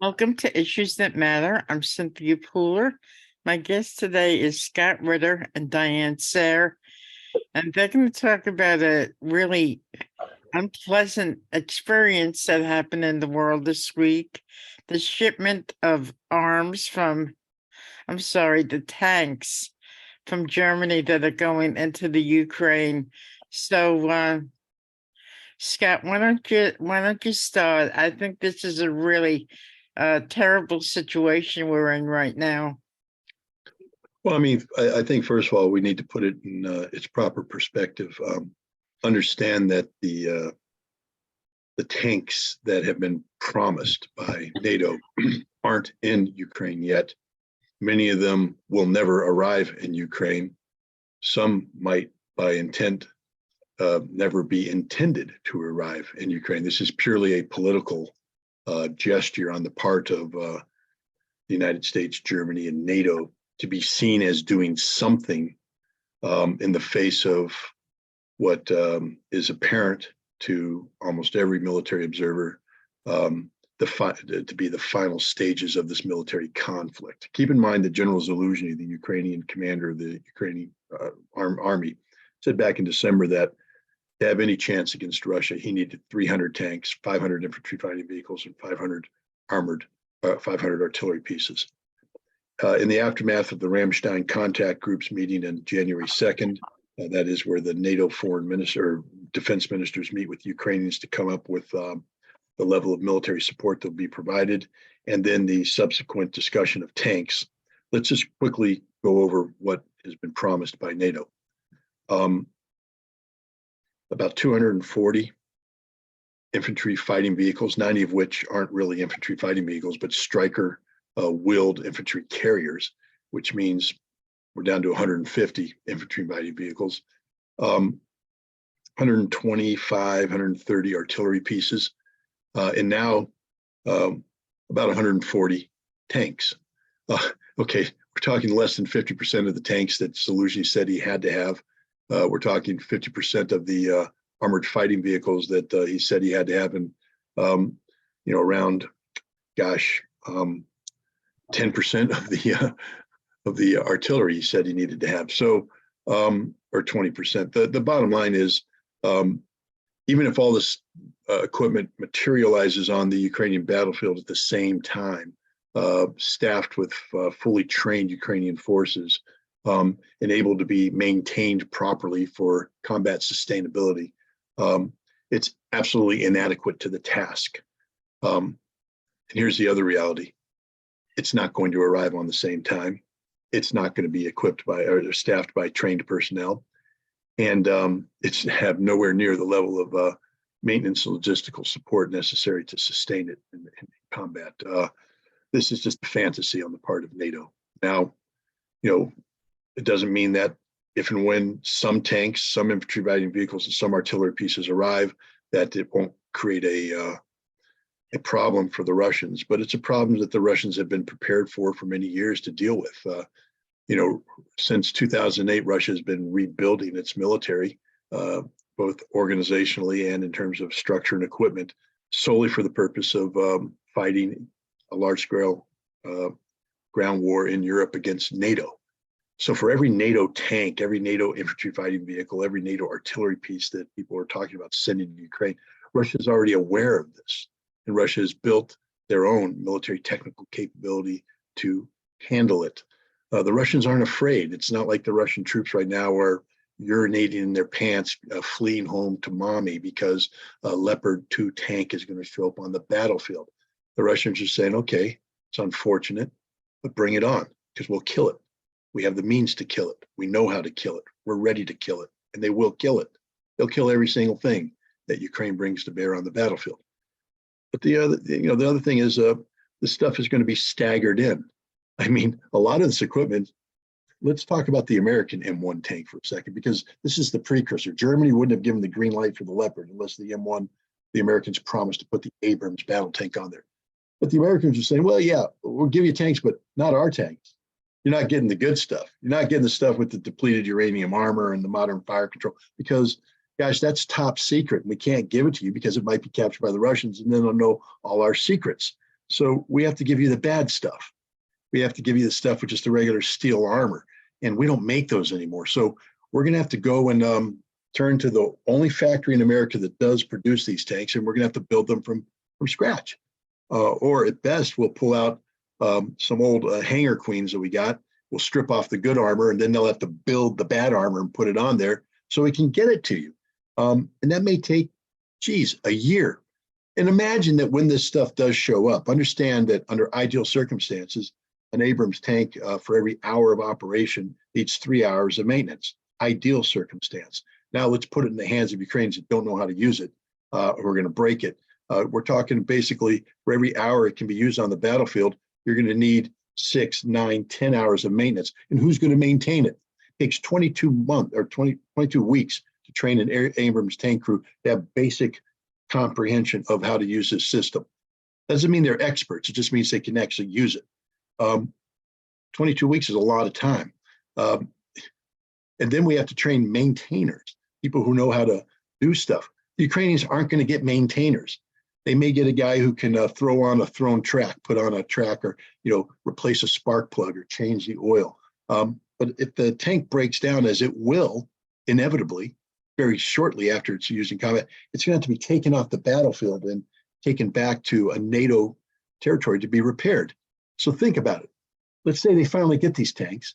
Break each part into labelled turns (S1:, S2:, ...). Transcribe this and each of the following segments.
S1: Welcome to Issues That Matter. I'm Cynthia Pooler. My guest today is Scott Ritter and Diane Sare, and they're going to talk about a really unpleasant experience that happened in the world this week. The shipment of arms the tanks from Germany that are going into the Ukraine. So, Scott, why don't you start? I think this is a really terrible situation we're in right now.
S2: Well, I think first of all, we need to put it in its proper perspective. Understand that the tanks that have been promised by NATO aren't in Ukraine yet. Many of them will never arrive in Ukraine. Some might, by intent, never be intended to arrive in Ukraine. This is purely a political gesture on the part of the United States, Germany, and NATO to be seen as doing something in the face of what is apparent to almost every military observer to be the final stages of this military conflict. Keep in mind that General Zaluzhny, the Ukrainian commander of the Ukrainian army, said back in December that to have any chance against Russia, he needed 300 tanks, 500 infantry fighting vehicles, and 500 artillery pieces. In the aftermath of the Ramstein contact groups meeting on January 2nd, that is where the NATO defense ministers meet with Ukrainians to come up with the level of military support that will be provided, and then the subsequent discussion of tanks. Let's just quickly go over what has been promised by NATO. About 240 infantry fighting vehicles, 90 of which aren't really infantry fighting vehicles, but Stryker wheeled infantry carriers, which means we're down to 150 infantry fighting vehicles, 125, 130 artillery pieces, and now about 140 tanks. Okay, we're talking less than 50% of the tanks that Zaluzhny said he had to have. We're talking 50% of the armored fighting vehicles that he said he had to have, and around, 10% of the artillery he said he needed to have. So, or 20%. The bottom line is, even if all this equipment materializes on the Ukrainian battlefield at the same time, staffed with fully trained Ukrainian forces, and able to be maintained properly for combat sustainability, it's absolutely inadequate to the task. And here's the other reality. It's not going to arrive on the same time. It's not going to be equipped by or staffed by trained personnel. And it's have nowhere near the level of maintenance and logistical support necessary to sustain it in combat. This is just a fantasy on the part of NATO. Now, it doesn't mean that if and when some tanks, some infantry fighting vehicles, and some artillery pieces arrive, that it won't create a problem for the Russians. But it's a problem that the Russians have been prepared for many years to deal with. Since 2008, Russia has been rebuilding its military, both organizationally and in terms of structure and equipment, solely for the purpose of fighting a large-scale ground war in Europe against NATO. So for every NATO tank, every NATO infantry fighting vehicle, every NATO artillery piece that people are talking about sending to Ukraine, Russia is already aware of this. And Russia has built their own military technical capability to handle it. The Russians aren't afraid. It's not like the Russian troops right now are urinating in their pants, fleeing home to mommy because a Leopard 2 tank is going to show up on the battlefield. The Russians are saying, okay, it's unfortunate, but bring it on because we'll kill it. We have the means to kill it. We know how to kill it. We're ready to kill it, and they will kill it. They'll kill every single thing that Ukraine brings to bear on the battlefield. But the other thing is, this stuff is going to be staggered in. A lot of this equipment. Let's talk about the American M1 tank for a second, because this is the precursor. Germany wouldn't have given the green light for the Leopard unless the M1, the Americans promised to put the Abrams battle tank on there. But the Americans are saying, well, yeah, we'll give you tanks, but not our tanks. You're not getting the good stuff. You're not getting the stuff with the depleted uranium armor and the modern fire control, because, gosh, that's top secret. We can't give it to you because it might be captured by the Russians, and then they'll know all our secrets. So we have to give you the bad stuff. We have to give you the stuff which is the regular steel armor, and we don't make those anymore. So we're going to have to go and turn to the only factory in America that does produce these tanks, and we're going to have to build them from scratch. Or at best, we'll pull out some old hangar queens that we got. We'll strip off the good armor, and then they'll have to build the bad armor and put it on there so we can get it to you. And that may take, geez, a year. And imagine that when this stuff does show up, understand that under ideal circumstances, an Abrams tank for every hour of operation needs 3 hours of maintenance. Ideal circumstance. Now let's put it in the hands of Ukrainians that don't know how to use it, or we're going to break it. We're talking basically for every hour it can be used on the battlefield, you're going to need 6, 9, 10 hours of maintenance. And who's going to maintain it? It takes 22 weeks to train an Abrams tank crew to have basic comprehension of how to use this system. Doesn't mean they're experts. It just means they can actually use it. 22 weeks is a lot of time. And then we have to train maintainers, people who know how to do stuff. The Ukrainians aren't going to get maintainers. They may get a guy who can throw on a thrown track, put on a track, or replace a spark plug or change the oil. But if the tank breaks down, as it will inevitably very shortly after it's used in combat, it's going to have to be taken off the battlefield and taken back to a NATO territory to be repaired. So think about it. Let's say they finally get these tanks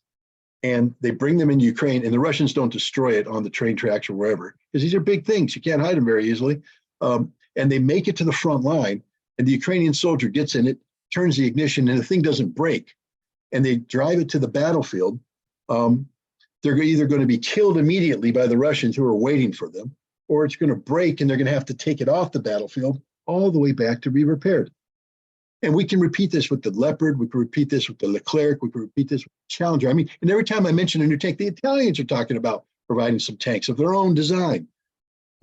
S2: and they bring them in Ukraine, and the Russians don't destroy it on the train tracks or wherever, because these are big things. You can't hide them very easily. And they make it to the front line, and the Ukrainian soldier gets in it, turns the ignition, and the thing doesn't break. And they drive it to the battlefield. They're either going to be killed immediately by the Russians who are waiting for them, or it's going to break and they're going to have to take it off the battlefield all the way back to be repaired. And we can repeat this with the Leopard, we can repeat this with the Leclerc, we can repeat this with the Challenger. I mean, and every time I mention a new tank, the Italians are talking about providing some tanks of their own design.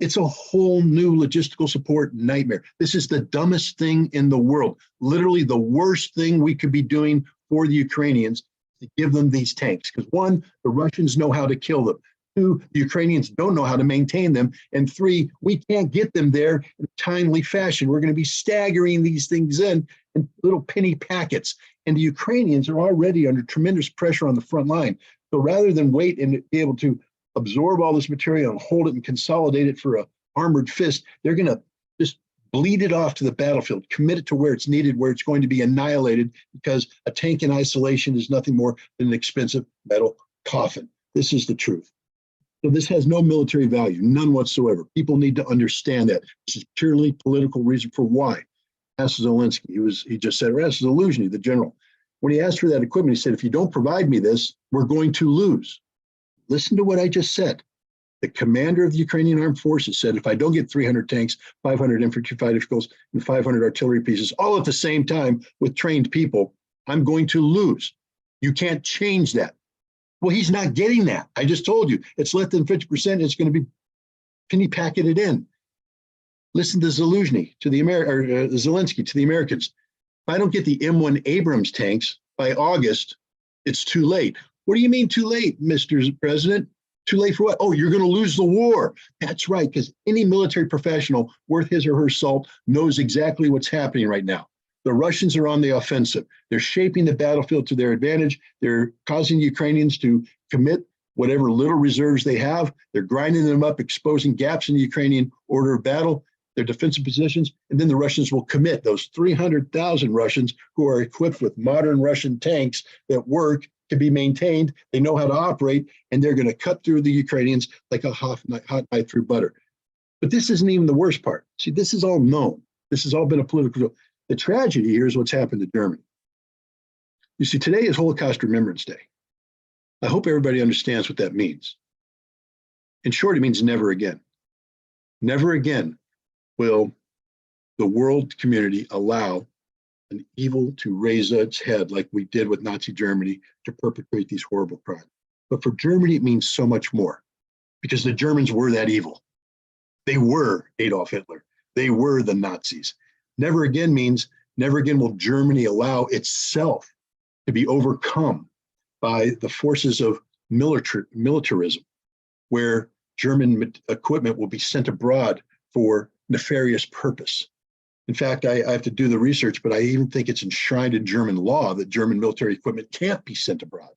S2: It's a whole new logistical support nightmare. This is the dumbest thing in the world. Literally the worst thing we could be doing for the Ukrainians to give them these tanks. Because 1, the Russians know how to kill them. 2, the Ukrainians don't know how to maintain them. And 3, we can't get them there in a timely fashion. We're going to be staggering these things in little penny packets. And the Ukrainians are already under tremendous pressure on the front line. So rather than wait and be able to absorb all this material and hold it and consolidate it for an armored fist, they're going to just bleed it off to the battlefield, commit it to where it's needed, where it's going to be annihilated, because a tank in isolation is nothing more than an expensive metal coffin. This is the truth. So this has no military value, none whatsoever. People need to understand that. This is purely political reason for why. Ask Zelensky, he just said, or ask Zaluzhny, the general. When he asked for that equipment, he said, if you don't provide me this, we're going to lose. Listen to what I just said. The commander of the Ukrainian armed forces said, if I don't get 300 tanks, 500 infantry fighter vehicles, and 500 artillery pieces, all at the same time with trained people, I'm going to lose. You can't change that. Well, he's not getting that. I just told you, it's less than 50%. It's going to be penny packeted in. Listen to Zelensky, to the Zelensky, to the Americans. If I don't get the M1 Abrams tanks by August, it's too late. What do you mean too late, Mr. President? Too late for what? Oh, you're going to lose the war. That's right, because any military professional worth his or her salt knows exactly what's happening right now. The Russians are on the offensive. They're shaping the battlefield to their advantage. They're causing the Ukrainians to commit whatever little reserves they have. They're grinding them up, exposing gaps in the Ukrainian order of battle, their defensive positions, and then the Russians will commit those 300,000 Russians who are equipped with modern Russian tanks that work, to be maintained. They know how to operate, and they're going to cut through the Ukrainians like a hot knife through butter. But this isn't even the worst part. See, this is all known. This has all been a political. The tragedy here is what's happened to Germany. You see, today is Holocaust Remembrance Day. I hope everybody understands what that means. In short, it means never again. Never again will the world community allow an evil to raise its head like we did with Nazi Germany to perpetrate these horrible crimes. But for Germany, it means so much more, because the Germans were that evil. They were Adolf Hitler. They were the Nazis. Never again means never again will Germany allow itself to be overcome by the forces of militarism, where German equipment will be sent abroad for nefarious purpose. In fact, I have to do the research, but I even think it's enshrined in German law that German military equipment can't be sent abroad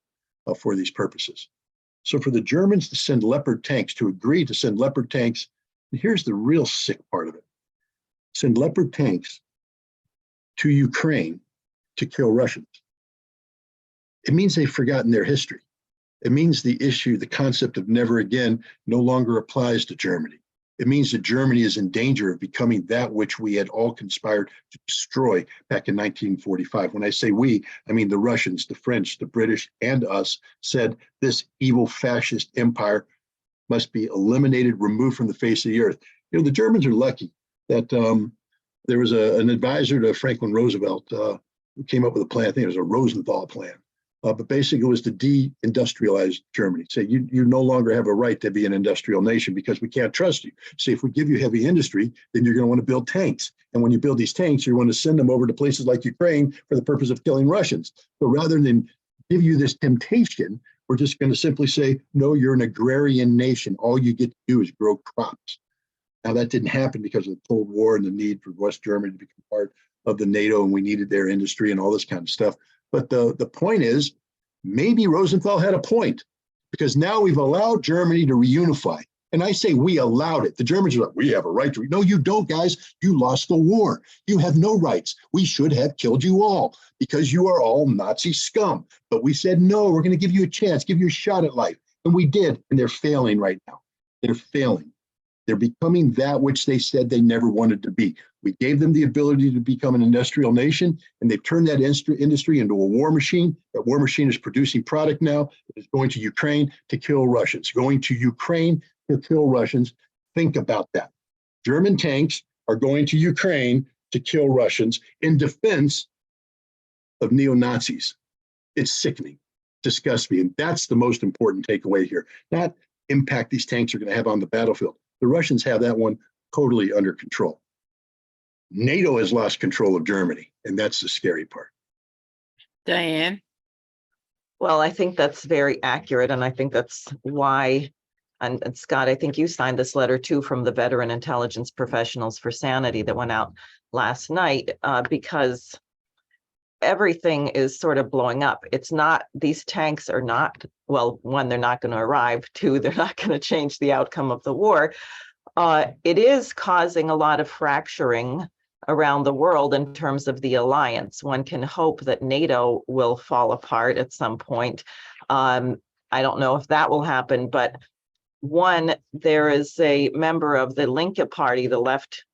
S2: for these purposes. So for the Germans to send Leopard tanks, to agree to send Leopard tanks, and here's the real sick part of it, send Leopard tanks to Ukraine to kill Russians. It means they've forgotten their history. It means the issue, the concept of never again no longer applies to Germany. It means that Germany is in danger of becoming that which we had all conspired to destroy back in 1945. When I say we, I mean the Russians, the French, the British, and us said this evil fascist empire must be eliminated, removed from the face of the earth. You know, the Germans are lucky that there was an advisor to Franklin Roosevelt who came up with a plan. I think it was a Rosenthal plan. But basically it was to de-industrialize Germany. Say you no longer have a right to be an industrial nation because we can't trust you. Say if we give you heavy industry, then you're going to want to build tanks. And when you build these tanks, you want to send them over to places like Ukraine for the purpose of killing Russians. So rather than give you this temptation, we're just going to simply say, no, you're an agrarian nation. All you get to do is grow crops. Now that didn't happen because of the Cold War and the need for West Germany to become part of the NATO, and we needed their industry and all this kind of stuff. But the point is, maybe Rosenthal had a point, because now we've allowed Germany to reunify. And I say we allowed it. The Germans are like, we have a right to. No, you don't, guys. You lost the war. You have no rights. We should have killed you all because you are all Nazi scum. But we said, no, we're going to give you a chance, give you a shot at life. And we did. And they're failing right now. They're failing. They're becoming that which they said they never wanted to be. We gave them the ability to become an industrial nation, and they've turned that industry into a war machine. That war machine is producing product now. It's going to Ukraine to kill Russians, going to Ukraine to kill Russians. Think about that. German tanks are going to Ukraine to kill Russians in defense of neo-Nazis. It's sickening, disgusts me. And that's the most important takeaway here. Not impact these tanks are going to have on the battlefield. The Russians have that one totally under control. NATO has lost control of Germany, and that's the scary part.
S1: Diane?
S3: Well, I think that's very accurate, and I think that's why, and Scott, I think you signed this letter too from the Veteran Intelligence Professionals for Sanity that went out last night, because everything is sort of blowing up. It's not, these tanks are not, well, one, they're not going to arrive. Two, they're not going to change the outcome of the war. It is causing a lot of fracturing around the world in terms of the alliance. One can hope that NATO will fall apart at some point. I don't know if that will happen, but one, there is a member of the Linke Party, the left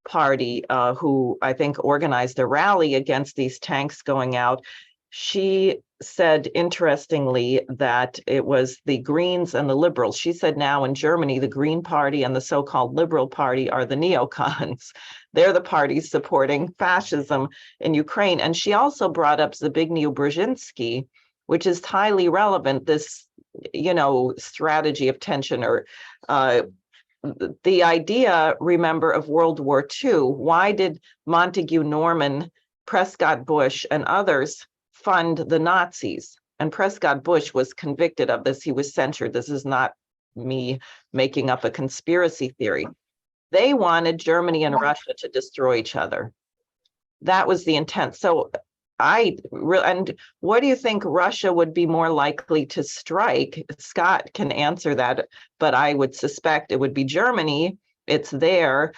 S3: party, who I think organized a rally against these tanks going out. She said, interestingly, that it was the Greens and the Liberals. She said now in Germany, the Green Party and the so-called Liberal Party are the neocons. They're the parties supporting fascism in Ukraine. And she also brought up Zbigniew Brzezinski, which is highly relevant, this, you know, strategy of tension, or the idea, remember, of World War II. Why did Montague Norman, Prescott Bush, and others fund the Nazis? And Prescott Bush was convicted of this. He was censured. This is not me making up a conspiracy theory. They wanted Germany and Russia to destroy each other. That was the intent. So and what do you think Russia would be more likely to strike? Scott can answer that, but I would suspect it would be Germany. It's there.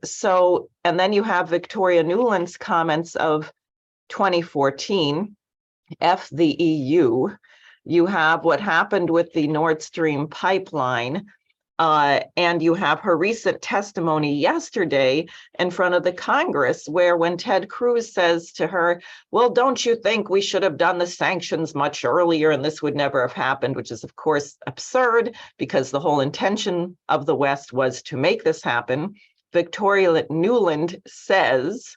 S3: So, and then you have Victoria Nuland's comments of 2014, F the EU. You have what happened with the Nord Stream pipeline. And you have her recent testimony yesterday in front of the Congress, where when Ted Cruz says to her, well, don't you think we should have done the sanctions much earlier and this would never have happened, which is, of course, absurd because the whole intention of the West was to make this happen. Victoria Nuland says,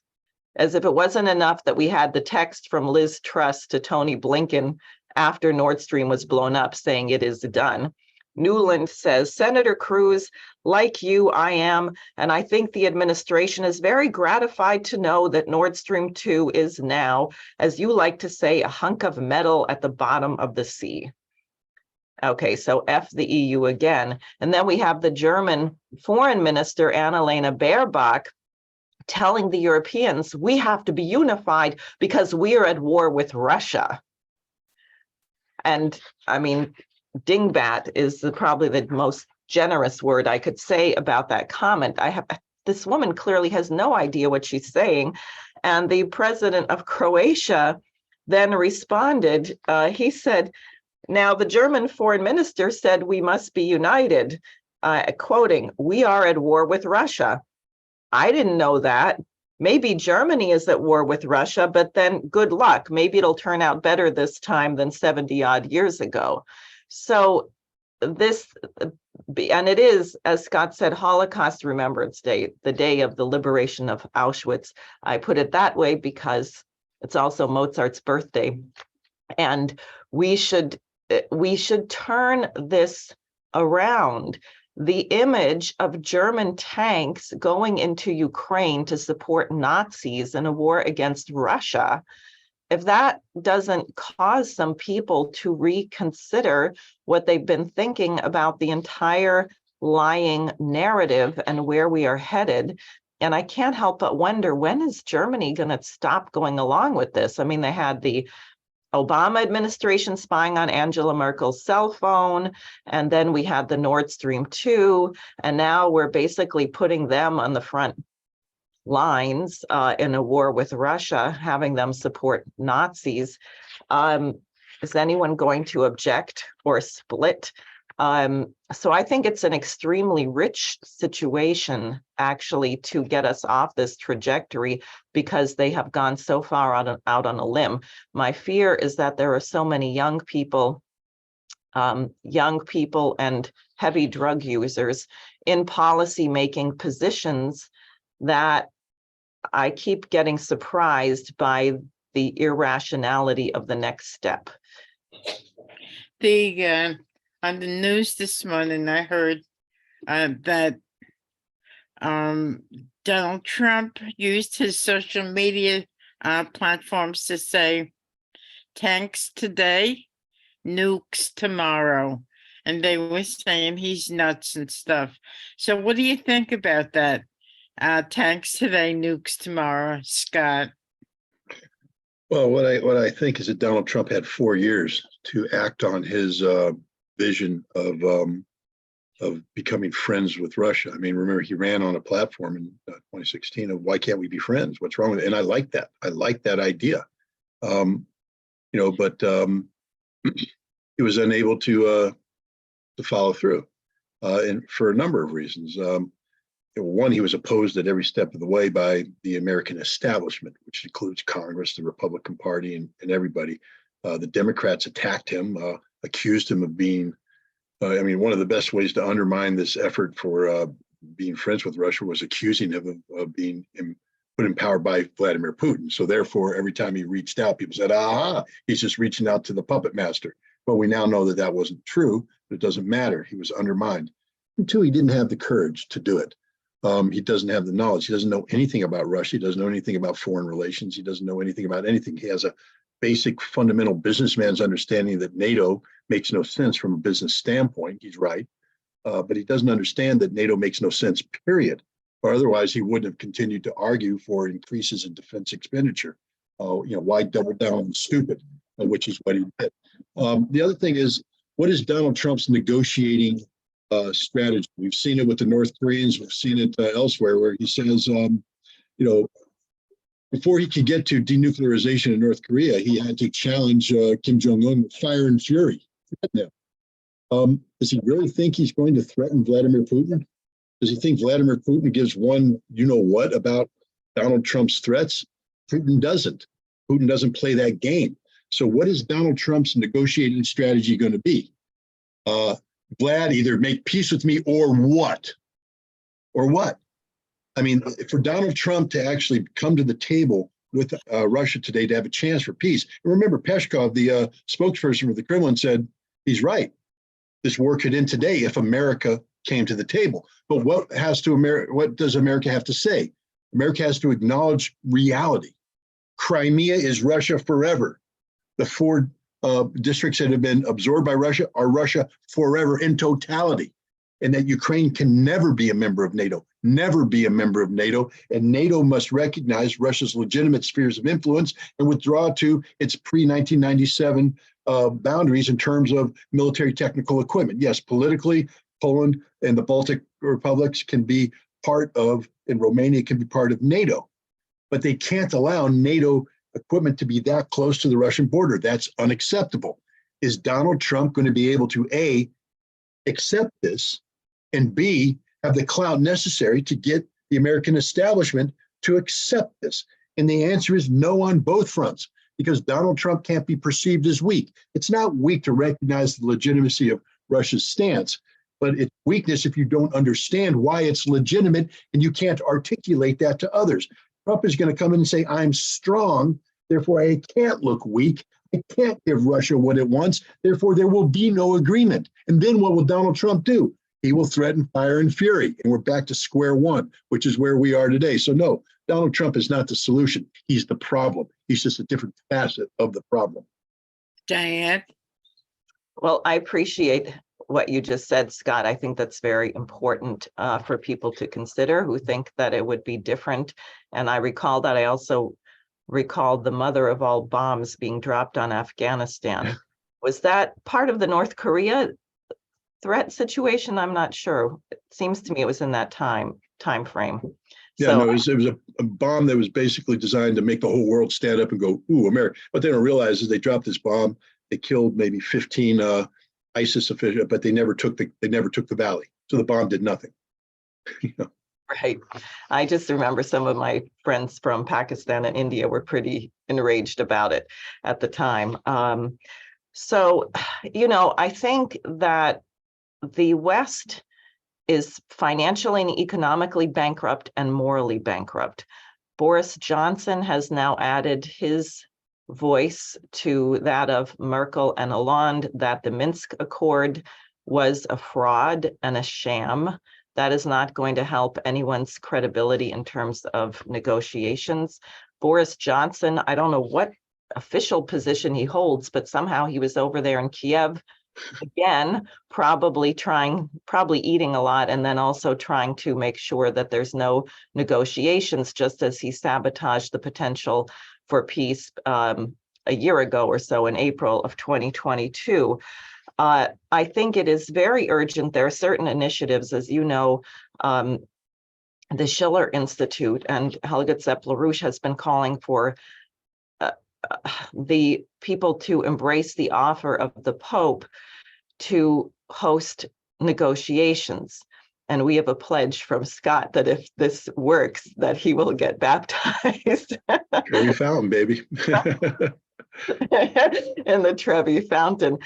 S3: as if it wasn't enough that we had the text from Liz Truss to Tony Blinken after Nord Stream was blown up saying it is done. Nuland says, Senator Cruz, like you, I am, and I think the administration is very gratified to know that Nord Stream 2 is now, as you like to say, a hunk of metal at the bottom of the sea. Okay, so F the EU again. And then we have the German foreign minister, Annalena Baerbock, telling the Europeans, we have to be unified because we are at war with Russia. And I mean, dingbat is probably the most generous word I could say about that comment. This woman clearly has no idea what she's saying. And the president of Croatia then responded, he said, now the German foreign minister said we must be united, quoting, we are at war with Russia. I didn't know that. Maybe Germany is at war with Russia, but then good luck. Maybe it'll turn out better this time than 70 odd years ago. So this, and it is, as Scott said, Holocaust Remembrance Day, the day of the liberation of Auschwitz. I put it that way because it's also Mozart's birthday. And we should turn this around. The image of German tanks going into Ukraine to support Nazis in a war against Russia, if that doesn't cause some people to reconsider what they've been thinking about the entire lying narrative and where we are headed, and I can't help but wonder, when is Germany going to stop going along with this? I mean, they had the Obama administration spying on Angela Merkel's cell phone, and then we had the Nord Stream 2, and now we're basically putting them on the front lines in a war with Russia, having them support Nazis. Is anyone going to object or split? So I think it's an extremely rich situation, actually, to get us off this trajectory, because they have gone so far out on a limb. My fear is that there are so many young people and heavy drug users in policy-making positions that I keep getting surprised by the irrationality of the next step.
S1: On the news this morning, I heard that Donald Trump used his social media platforms to say, tanks today, nukes tomorrow. And they were saying he's nuts and stuff. So what do you think about that? Tanks today, nukes tomorrow, Scott?
S2: Well, what I think is that Donald Trump had 4 years to act on his vision of becoming friends with Russia. I mean, remember, he ran on a platform in 2016 of why can't we be friends? What's wrong with it? And I like that. I like that idea. But he was unable to follow through, and for a number of reasons. One, he was opposed at every step of the way by the American establishment, which includes Congress, the Republican Party, and everybody. The Democrats attacked him, accused him of being, one of the best ways to undermine this effort for being friends with Russia was accusing him of being put in power by Vladimir Putin. So therefore, every time he reached out, people said, aha, he's just reaching out to the puppet master. Well, we now know that that wasn't true, but it doesn't matter. He was undermined. And two, he didn't have the courage to do it. He doesn't have the knowledge. He doesn't know anything about Russia. He doesn't know anything about foreign relations. He doesn't know anything about anything. He has a basic fundamental businessman's understanding that NATO makes no sense from a business standpoint. He's right. But he doesn't understand that NATO makes no sense, period. Or otherwise, he wouldn't have continued to argue for increases in defense expenditure. Why double down on stupid, which is what he did. The other thing is, what is Donald Trump's negotiating strategy? We've seen it with the North Koreans. We've seen it elsewhere, where he says, before he could get to denuclearization in North Korea, he had to challenge Kim Jong-un with fire and fury. Does he really think he's going to threaten Vladimir Putin? Does he think Vladimir Putin gives one you-know-what about Donald Trump's threats? Putin doesn't. Putin doesn't play that game. So what is Donald Trump's negotiating strategy going to be? Vlad, either make peace with me or what? Or what? I mean, for Donald Trump to actually come to the table with Russia today to have a chance for peace. And remember, Peskov, the spokesperson for the Kremlin, said he's right. This war could end today if America came to the table. But what does America have to say? America has to acknowledge reality. Crimea is Russia forever. The 4 districts that have been absorbed by Russia are Russia forever in totality. and that Ukraine can never be a member of NATO, never be a member of NATO, and NATO must recognize Russia's legitimate spheres of influence and withdraw to its pre-1997 boundaries in terms of military technical equipment. Yes, politically, Poland and the Baltic republics can be part of, and Romania can be part of NATO, but they can't allow NATO equipment to be that close to the Russian border. That's unacceptable. Is Donald Trump going to be able to A, accept this, and B, have the clout necessary to get the American establishment to accept this? And the answer is no on both fronts, because Donald Trump can't be perceived as weak. It's not weak to recognize the legitimacy of Russia's stance, but it's weakness if you don't understand why it's legitimate and you can't articulate that to others. Trump is going to come in and say, I'm strong, therefore I can't look weak. I can't give Russia what it wants, therefore there will be no agreement. And then what will Donald Trump do? He will threaten fire and fury, and we're back to square one, which is where we are today. So no, Donald Trump is not the solution. He's the problem. He's just a different facet of the problem.
S1: Diane?
S3: Well, I appreciate what you just said, Scott. I think that's very important for people to consider who think that it would be different. And I recall that. I also recalled the mother of all bombs being dropped on Afghanistan. Was that part of the North Korea threat situation? I'm not sure. It seems to me it was in that time frame.
S2: Yeah,
S3: So,
S2: no, it was a bomb that was basically designed to make the whole world stand up and go, ooh, America. What they don't realize is they dropped this bomb. They killed maybe 15 ISIS officials, but they never took the valley. So the bomb did nothing. You know?
S3: right. I just remember some of my friends from Pakistan and India were pretty enraged about it at the time. So, I think that the West is financially and economically bankrupt and morally bankrupt. Boris Johnson has now added his voice to that of Merkel and Hollande that the Minsk Accord was a fraud and a sham. That is not going to help anyone's credibility in terms of negotiations. Boris Johnson, I don't know what official position he holds, but somehow he was over there in Kiev again, probably eating a lot, and then also trying to make sure that there's no negotiations, just as he sabotaged the potential for peace a year ago or so in April of 2022. I think it is very urgent. There are certain initiatives, as you know, the Schiller Institute and Helga Zepp-LaRouche has been calling for the people to embrace the offer of the Pope to host negotiations. And we have a pledge from Scott that if this works, that he will get baptized.
S2: Trevi Fountain, baby.
S3: In the Trevi Fountain.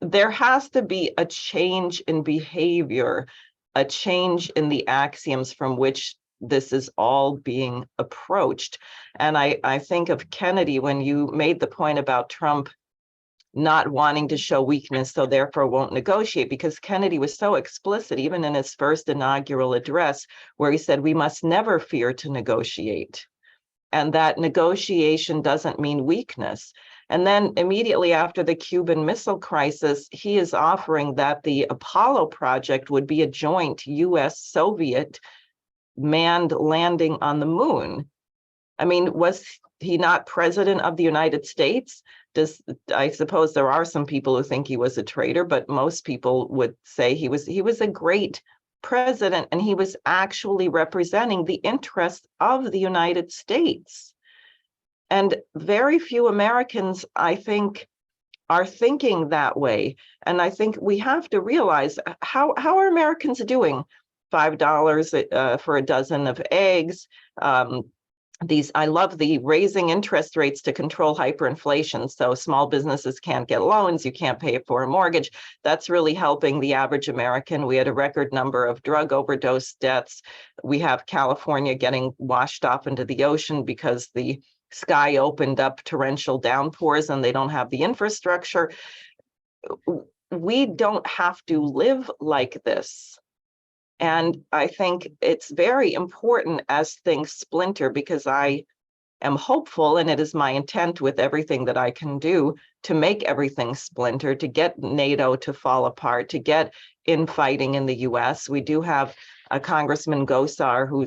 S3: There has to be a change in behavior, a change in the axioms from which this is all being approached. And I think of Kennedy when you made the point about Trump not wanting to show weakness, so therefore won't negotiate, because Kennedy was so explicit, even in his first inaugural address, where he said, we must never fear to negotiate. And that negotiation doesn't mean weakness. And then immediately after the Cuban Missile Crisis, he is offering that the Apollo project would be a joint US-Soviet manned landing on the moon. I mean, was he not president of the United States? I suppose there are some people who think he was a traitor, but most people would say he was a great president, and he was actually representing the interests of the United States. And very few Americans, I think, are thinking that way. And I think we have to realize how are Americans doing? $5 for a dozen of eggs. I love the raising interest rates to control hyperinflation. So small businesses can't get loans, you can't pay for a mortgage. That's really helping the average American. We had a record number of drug overdose deaths. We have California getting washed off into the ocean because the sky opened up torrential downpours and they don't have the infrastructure. We don't have to live like this. And I think it's very important as things splinter, because I am hopeful, and it is my intent with everything that I can do to make everything splinter, to get NATO to fall apart, to get infighting in the US. We do have a Congressman Gosar who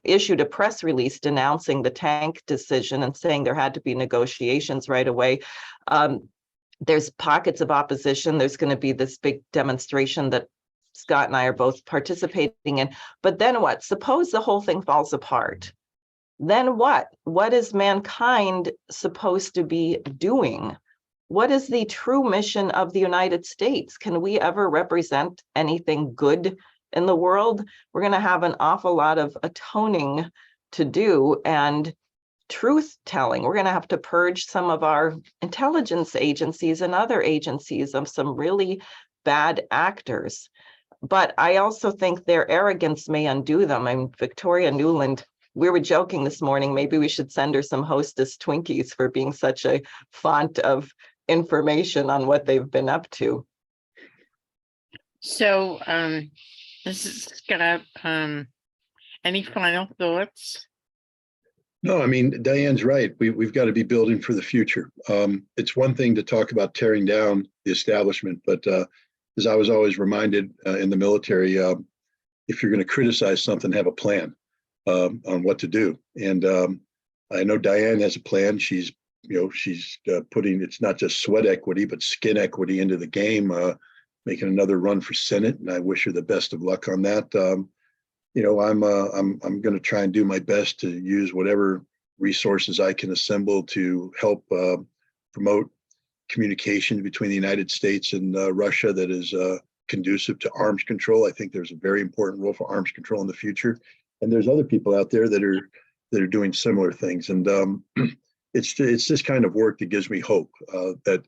S3: issued a press release denouncing the tank decision and saying there had to be negotiations right away. There's pockets of opposition. There's going to be this big demonstration that Scott and I are both participating in. But then what? Suppose the whole thing falls apart. Then what? What is mankind supposed to be doing? What is the true mission of the United States? Can we ever represent anything good in the world? We're going to have an awful lot of atoning to do and truth telling. We're going to have to purge some of our intelligence agencies and other agencies of some really bad actors. But I also think their arrogance may undo them. I mean, Victoria Newland, we were joking this morning, maybe we should send her some Hostess Twinkies for being such a font of information on what they've been up to.
S1: So, this is Scott. Any final thoughts?
S2: No, I mean, Diane's right. We've got to be building for the future. It's one thing to talk about tearing down the establishment, but as I was always reminded in the military, if you're going to criticize something, have a plan on what to do. And I know Diane has a plan. She's putting, it's not just sweat equity, but skin equity into the game, making another run for Senate. And I wish her the best of luck on that. I'm going to try and do my best to use whatever resources I can assemble to help promote communication between the United States and Russia that is conducive to arms control. I think there's a very important role for arms control in the future, and there's other people out there that are doing similar things. And it's this kind of work that gives me hope that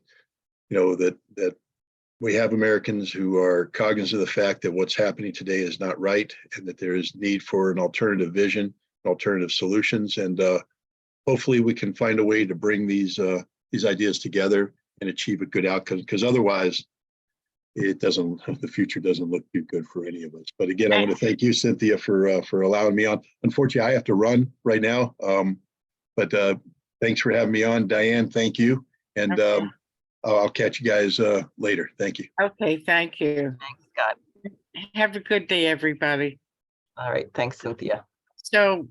S2: we have Americans who are cognizant of the fact that what's happening today is not right, and that there is need for an alternative vision, alternative solutions, and hopefully we can find a way to bring these ideas together and achieve a good outcome. Because otherwise, the future doesn't look too good for any of us. But again, I want to thank you, Cynthia, for allowing me on. Unfortunately, I have to run right now, but thanks for having me on, Diane. Thank you, and.
S1: Okay.
S2: I'll catch you guys later. Thank you.
S1: Okay, thank you.
S3: Thanks, Scott.
S1: Have a good day, everybody.
S3: All right. Thanks, Cynthia.
S1: So